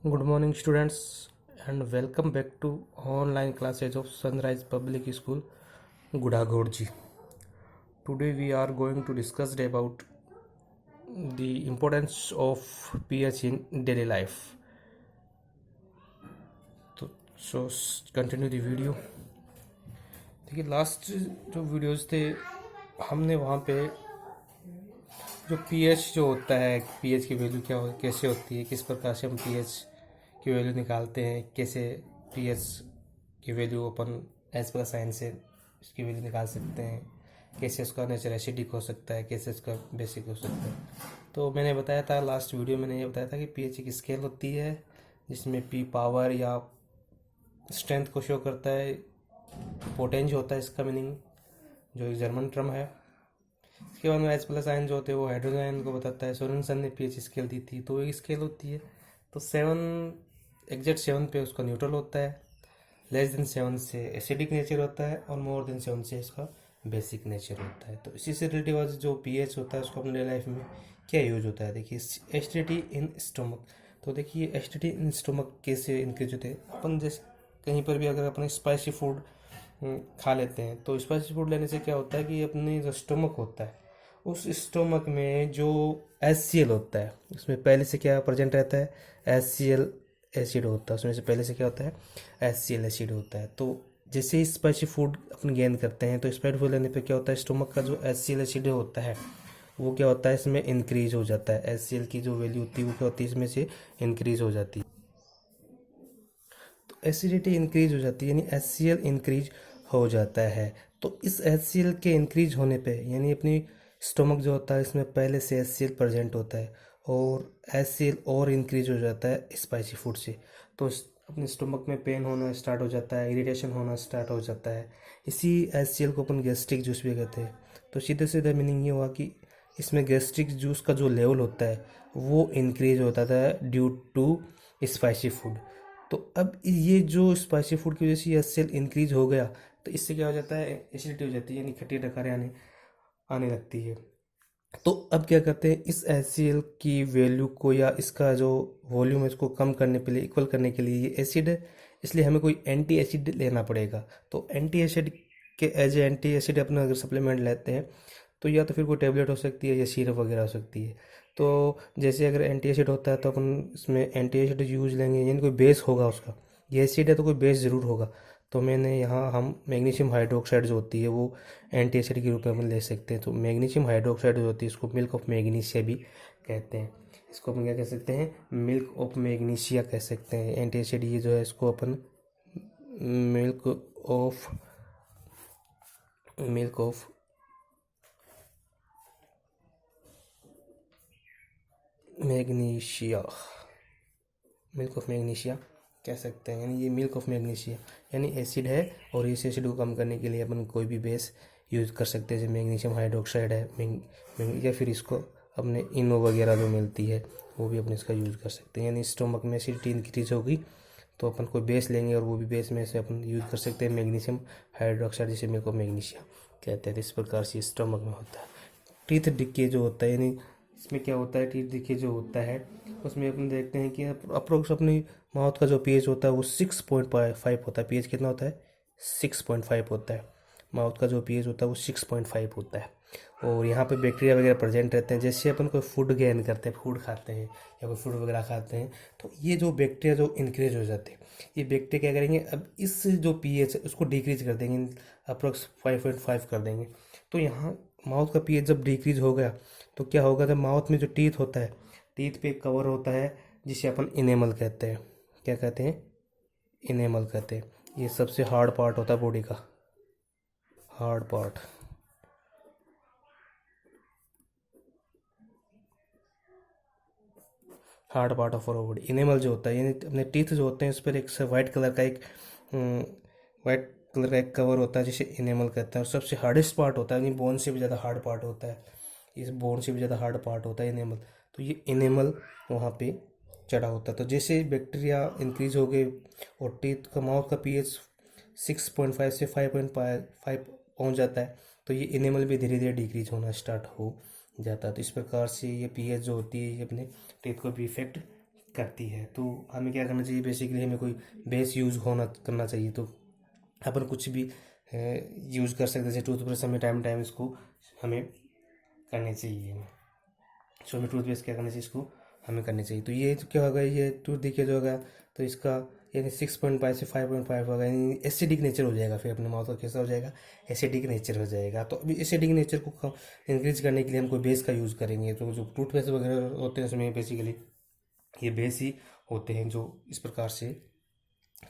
Good morning, students, and welcome back to online classes of Sunrise Public School, Gudagorji. Today we are going to discuss about the importance of pH in daily life. So continue the video. देखिए last जो videos थे हमने वहाँ पे जो pH जो होता है, पीएच की वैल्यू कैसे होती है, किस प्रकार से हम पीएच की वैल्यू निकालते हैं, कैसे पीएच की वैल्यू अपन एज पर साइंस से इसकी वैल्यू निकाल सकते हैं, कैसे उसका नेचर एसिडिक हो सकता है, कैसे उसका बेसिक हो सकता है। तो मैंने बताया था लास्ट वीडियो मैंने ये बताया था कि पीएच एक स्केल होती है जिसमें पी पावर या स्ट्रेंथ को शो करता है, पोटेंज होता है इसका मीनिंग, जो एक जर्मन टर्म है। इसके बाद में एच प्लस आयन जो होते हैं वो हाइड्रोजन आयन को बताता है। सोरेनसन ने पीएच स्केल दी थी, तो वो एक स्केल होती है। तो 7 पे उसका न्यूट्रल होता है, लेस देन 7 से एसिडिक नेचर होता है और मोर देन 7 से इसका बेसिक नेचर होता है। तो इसी से रिलेटिव आज जो पीएच होता है उसको अपने लाइफ में क्या यूज होता है। देखिए एसिडिटी इन स्टोमक, तो देखिए एसिडिटी इन स्टोमक कैसे इंक्रीज होते हैं। अपन जैसे कहीं पर भी अगर अपने स्पाइसी फूड खा लेते हैं तो स्पाइसी फूड लेने से क्या होता है कि अपने जो स्टोमक होता है उस स्टोमक में जो HCl होता है उसमें पहले से क्या प्रेजेंट रहता है, HCl एसिड होता है। उसमें से पहले से क्या होता है, HCl एसिड होता है। तो जैसे ही स्पाइसी फूड अपन गेन करते हैं तो स्पाइसी फूड लेने पे क्या होता है, स्टोमक का जो HCl एसिड होता है वो क्या होता है, इसमें इंक्रीज हो जाता है। HCl की जो वैल्यू होती है वो क्या होती है, इसमें से इंक्रीज हो जाती है। तो एसिडिटी इंक्रीज हो जाती है यानी HCl इंक्रीज हो जाता है। तो इस HCl के इंक्रीज होने पे यानी अपनी स्टोमक जो होता है इसमें पहले से HCl प्रेजेंट होता है और HCl और इंक्रीज हो जाता है स्पाइसी फूड से। तो अपने स्टोमक में पेन होना स्टार्ट हो जाता है, इरिटेशन होना स्टार्ट हो जाता है। इसी HCl को अपन गैस्ट्रिक जूस भी कहते हैं। तो सीधे सीधे मीनिंग ये हुआ कि इसमें गैस्ट्रिक जूस का जो लेवल होता है वो इंक्रीज होता था ड्यू टू स्पाइसी फूड। तो अब ये जो स्पाइसी फूड की वजह से HCl इंक्रीज हो गया तो इससे क्या हो जाता है, एसिडिटी हो जाती है यानी खट्टी डकारें आने लगती है। तो अब क्या करते हैं, इस HCl की वैल्यू को या इसका जो वॉल्यूम है इसको कम करने के लिए, इक्वल करने के लिए, ये एसिड है इसलिए हमें कोई एंटी एसिड लेना पड़ेगा। तो एंटी एसिड के एज ए एंटी एसिड अपना अगर सप्लीमेंट लेते हैं तो या तो फिर कोई टेबलेट हो सकती है या सिरप वगैरह हो सकती है। तो जैसे अगर एंटी एसिड होता है तो अपन इसमें एंटी एसिड यूज लेंगे यानी कोई बेस होगा उसका, ये एसिड है तो कोई बेस ज़रूर होगा। तो मैंने यहाँ हम मैग्नीशियम हाइड्रोक्साइड जो होती है वो एंटी एसिड के रूप में अपन ले सकते हैं। तो मैग्नीशियम हाइड्रोक्साइड जो होती है इसको मिल्क ऑफ मैग्नीशिया भी कहते हैं। इसको अपन क्या कह सकते हैं, मिल्क ऑफ मैग्नीशिया कह सकते हैं। एंटी एसिड ये जो है इसको अपन milk of magnesia milk of magnesia कह सकते हैं। यानी ये मिल्क ऑफ मैग्नीशिया यानी एसिड है और इस एसिड को कम करने के लिए अपन कोई भी बेस यूज़ कर सकते हैं। जैसे मैग्नीशियम हाइड्रोक्साइड है या फिर इसको अपने इनो वगैरह जो मिलती है वो भी अपन इसका यूज़ कर सकते हैं। यानी स्टोमक में एसिडिटी इंक्रीज होगी तो अपन कोई बेस लेंगे और वो भी बेस में से अपन यूज़ कर सकते हैं मैग्नीशियम हाइड्रोक्साइड, जिसे मिल्क ऑफ मैग्नीशिया कहते हैं। तो इस प्रकार से स्टोमक में होता है। टीथ डिके जो होता है यानी इसमें क्या होता है, टीथ डिके जो होता है उसमें अपन देखते हैं कि अप्रोक्स अपनी माउथ का जो पीएच होता है वो 6.5 होता है। पीएच कितना होता है, 6.5 होता है। माउथ का जो पीएच होता है वो 6.5 होता है। और यहाँ पे बैक्टीरिया वगैरह प्रेजेंट रहते हैं। जैसे अपन कोई फूड गेन करते हैं, फूड खाते हैं या कोई फूड वगैरह खाते हैं तो ये जो बैक्टीरिया जो इंक्रीज हो जाते हैं, ये बैक्टीरिया क्या करेंगे, अब इस जो पीएच है उसको डिक्रीज कर देंगे, अप्रोक्स 5.5 कर देंगे। तो यहाँ माउथ का पीएच जब डिक्रीज हो गया तो क्या होगा, जब माउथ में जो टीथ होता है, टीथ पे कवर होता है जिसे अपन इनेमल कहते हैं। क्या कहते हैं, इनेमल कहते हैं। ये सबसे हार्ड पार्ट होता है बॉडी का, hard part. Hard part of our body enamel जो होता है, यानी अपने टीथ जो होते हैं उस पर एक वाइट कलर का एक कवर होता है जिसे इनेमल कहते हैं। और सबसे हार्डेस्ट पार्ट होता है, यानी बोन से भी ज़्यादा हार्ड पार्ट होता है, इस बोन से भी ज़्यादा हार्ड पार्ट होता है इनेमल। तो ये इनेमल वहाँ पे चढ़ा होता है। तो जैसे बैक्टीरिया इंक्रीज हो गए और टीथ का माउथ का पीएच 6.5 से 5.5 पहुँच जाता है तो ये इनेमल भी धीरे धीरे डिक्रीज होना स्टार्ट हो जाता है। तो इस प्रकार से ये पीएच जो होती है ये अपने टीथ को भी इफेक्ट करती है। तो हमें क्या करना चाहिए, बेसिकली हमें कोई बेस यूज़ होना करना चाहिए। तो अपन कुछ भी यूज़ कर सकते हैं, जैसे टूथब्रश हमें टाइम इसको हमें करनी चाहिए। सो हमें टूथपेस्ट क्या करना चाहिए, इसको हमें करनी चाहिए। तो ये तो क्या होगा, ये टूथ देखिए जो होगा तो इसका यानी 6.5 से 5.5 होगा, यानी एसिडिक नेचर हो जाएगा। फिर अपने माउथ का कैसा हो जाएगा, एसिडिक नेचर हो जाएगा। तो अभी एसिडिक नेचर को कम इंक्रीज करने के लिए हम कोई बेस का यूज़ करेंगे। तो जो टूथपेस्ट वगैरह होते हैं उसमें बेसिकली ये बेस ही होते हैं, जो इस प्रकार से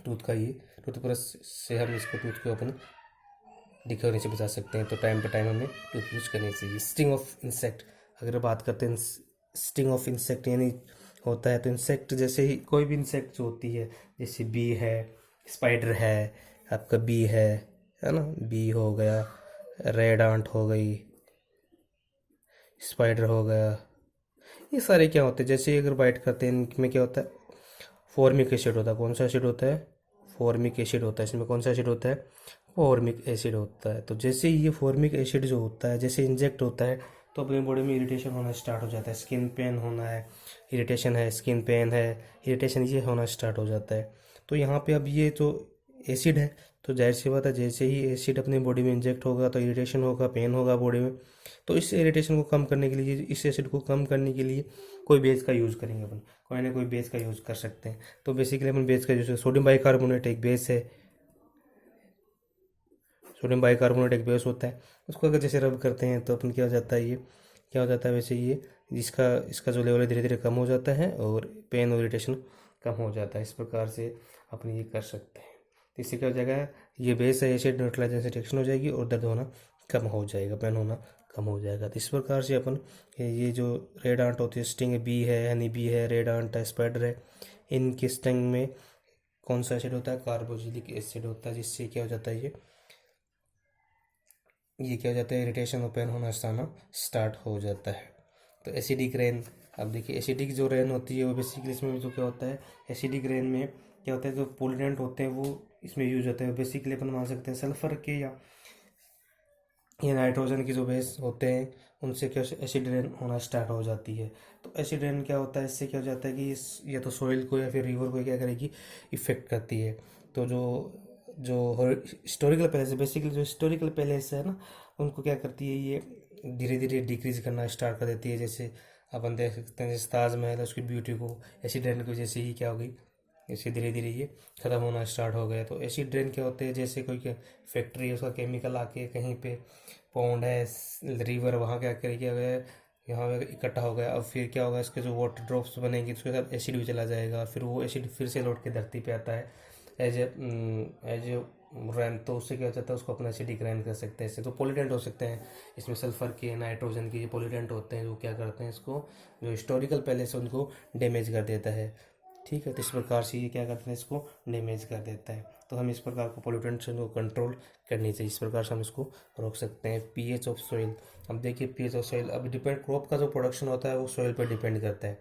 टूथ का ये टूथब्रश से हम इसको टूथ को अपन दिखे होने से बचा सकते हैं। तो टाइम पे टाइम हमें टूथ यूज करनी चाहिए। स्टिंग ऑफ इंसेक्ट, अगर बात करते हैं स्टिंग ऑफ इंसेक्ट यानी होता है, तो इंसेक्ट जैसे ही कोई भी इंसेक्ट जो होती है, जैसे बी है, स्पाइडर है, आपका बी है ना, बी हो गया, रेड आंट हो गई, स्पाइडर हो गया, ये सारे क्या होते हैं, जैसे अगर बाइट करते हैं इनमें क्या होता है, फॉर्मिक एसिड होता है। कौन सा एसिड होता है, फॉर्मिक एसिड होता है। इसमें कौन सा एसिड होता है, फॉर्मिक एसिड होता है। तो जैसे ही ये फॉर्मिक एसिड जो होता है जैसे इंजेक्ट होता है तो अपनी बॉडी में इरिटेशन होना स्टार्ट हो जाता है, स्किन पेन होना है, इरिटेशन है, स्किन पेन है, इरिटेशन ये होना स्टार्ट हो जाता है। तो यहाँ पे अब ये जो एसिड है, तो जाहिर सी बात है जैसे ही एसिड अपनी बॉडी में इंजेक्ट होगा तो इरिटेशन होगा, पेन होगा बॉडी में। तो इस इरिटेशन को कम करने के लिए, इस एसिड को कम करने के लिए कोई बेस का यूज़ करेंगे अपन, कोई ना कोई बेस का यूज़ कर सकते हैं। तो बेसिकली अपन बेस का यूज़, सोडियम बाइकार्बोनेट एक बेस है, सोडियम बाइकार्बोनेट एक बेस होता है। उसको अगर जैसे रब करते हैं तो अपन क्या हो जाता है, ये क्या हो जाता है वैसे ये जिसका इसका जो लेवल है धीरे धीरे कम हो जाता है और पेन और इरिटेशन कम हो जाता है। इस प्रकार से अपन ये कर सकते हैं। तो इससे क्या हो जाएगा, ये बेस है, एसिड न्यूट्रलाइजेशन से रिएक्शन हो जाएगी और दर्द होना कम हो जाएगा, पेन होना कम हो जाएगा। तो इस प्रकार से अपन ये जो रेड आंट होती है, स्टिंग बी है, हनी बी है, रेड आंट है, स्पाइडर है, इनके स्टिंग में कौन सा एसिड होता है, कार्बोक्सिलिक एसिड होता है, जिससे क्या हो जाता है, ये क्या हो जाता है, इरिटेशन और पेन होना स्टार्ट हो जाता है। तो एसिडिक रेन, अब देखिए एसिडिक जो रेन होती है वो बेसिकली इसमें जो क्या होता है, एसिडिक रेन में क्या होता है, जो पोल्यूटेंट होते हैं वो इसमें यूज होते हैं। बेसिकली अपन मान सकते हैं सल्फर के या ये नाइट्रोजन की जो बेस होते हैं उनसे क्या एसिड रेन होना स्टार्ट हो जाती है। तो एसिड रेन क्या होता है, इससे क्या हो जाता है कि या तो सोइल को या फिर रिवर को क्या करेगी, इफेक्ट करती है। तो जो जो हिस्टोरिकल पैलेस है, बेसिकली जो हिस्टोरिकल पैलेस है ना, उनको क्या करती है, ये धीरे धीरे डिक्रीज करना स्टार्ट कर देती है। जैसे अपन देख सकते हैं जैसे ताजमहल है, उसकी ब्यूटी को एसिड रेन की वजह से ही क्या हो गई, इसे धीरे धीरे ये ख़त्म होना स्टार्ट हो गया। तो एसिड रेन क्या होते हैं, जैसे कोई फैक्ट्री है उसका केमिकल आके कहीं पे पौंड है, रिवर, वहाँ क्या कर क्या गया, यहाँ पे इकट्ठा हो गया। अब फिर क्या होगा, इसके जो वाटर ड्रॉप्स बनेंगे उसके साथ एसिड भी चला जाएगा, फिर वो एसिड फिर से लौट के धरती पे आता है एज ए रैन। तो उससे क्या हो जाता है, उसको अपना एसिडिक रैन कर सकते हैं। इससे तो पोल्यूटेंट हो सकते हैं, इसमें सल्फर के, नाइट्रोजन के, ये पोल्यूटेंट होते हैं जो क्या करते हैं, इसको जो हिस्टोरिकल पैलेस है उनको डैमेज कर देता है। ठीक है, तो इस प्रकार से ये क्या करते हैं, इसको डैमेज कर देता है। तो हम इस प्रकार को पोल्यूटेंट्स को कंट्रोल करनी चाहिए, इस प्रकार से हम इसको रोक सकते हैं। पीएच ऑफ सॉइल, अब देखिए पीएच ऑफ सॉइल, अब डिपेंड क्रॉप का जो प्रोडक्शन होता है वो सॉइल पर डिपेंड करता है।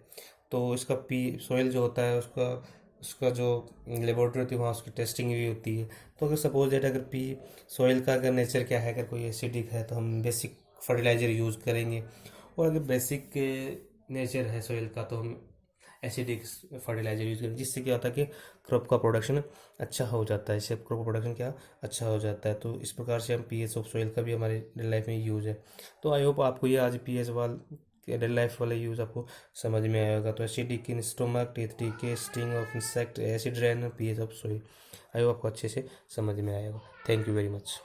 तो इसका सॉइल जो होता है उसका उसका जो लेबोरेटरी होती है वहाँ उसकी टेस्टिंग भी होती है। तो अगर सपोज डेट अगर सॉइल का अगर नेचर क्या है, अगर कोई एसिडिक है तो हम बेसिक फर्टिलाइज़र यूज़ करेंगे, और अगर बेसिक नेचर है सॉइल का तो हम एसिडिक फर्टिलाइजर यूज़ करें, जिससे क्या होता है कि क्रॉप का प्रोडक्शन अच्छा हो जाता है, इससे क्रॉप का प्रोडक्शन क्या अच्छा हो जाता है। तो इस प्रकार से हम पीएच ऑफ सॉइल का भी हमारे डेली लाइफ में यूज़ है। तो आई होप आपको ये आज पीएच डेली लाइफ वाला यूज़ आपको समझ में आया होगा। तो acidic in stomach, teeth decay, sting of insect, acid rain, pH of soil, I hope आपको अच्छे से समझ में आया होगा। Thank you very much.